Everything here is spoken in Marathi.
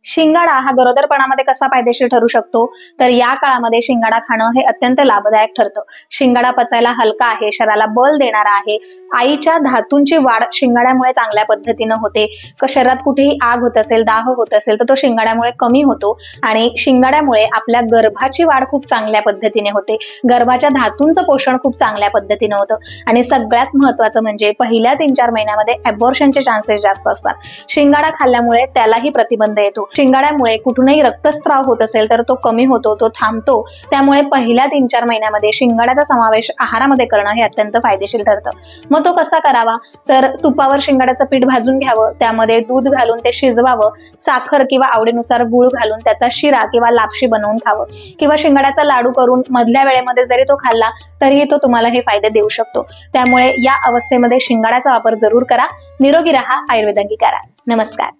शिंगाडा हा गरोदरपणामध्ये कसा फायदेशीर ठरू शकतो, तर या काळामध्ये शिंगाडा खाणं हे अत्यंत लाभदायक ठरतं। शिंगाडा पचायला हलका आहे, शरीराला बल देणारा आहे। आईच्या धातूंची वाढ शिंगाड्यामुळे चांगल्या पद्धतीनं होते। शरीरात कुठेही आग होत असेल, दाह होत असेल तर तो शिंगाड्यामुळे कमी होतो आणि शिंगाड्यामुळे आपल्या गर्भाची वाढ खूप चांगल्या पद्धतीने होते। गर्भाच्या धातूंचं पोषण खूप चांगल्या पद्धतीने होतं आणि सगळ्यात महत्त्वाचं म्हणजे पहिल्या 3-4 महिन्यामध्ये अबॉर्शनचे चान्सेस जास्त असतात। शिंगाडा खाल्ल्यामुळे त्यालाही प्रतिबंध येतो। शिंगाड्यामुळे कुठूनही रक्तस्राव होत असेल तर तो कमी होतो, तो थांबतो। त्यामुळे पहिल्या 3-4 महिन्यामध्ये शिंगाड्याचा समावेश आहारामध्ये करणं हे अत्यंत फायदेशीर ठरतं। मग तो कसा करावा, तर तुपावर शिंगाड्याचं पीठ भाजून घ्यावं, त्यामध्ये दूध घालून ते शिजवावं, साखर किंवा आवडीनुसार गूळ घालून त्याचा शिरा किंवा लापशी बनवून खावं किंवा शिंगाड्याचा लाडू करून मधल्या वेळेमध्ये जरी तो खाल्ला तरीही तो तुम्हाला हे फायदे देऊ शकतो। त्यामुळे या अवस्थेमध्ये शिंगाड्याचा वापर जरूर करा। निरोगी रहा, आयुर्वेद अंगीकारा। नमस्कार।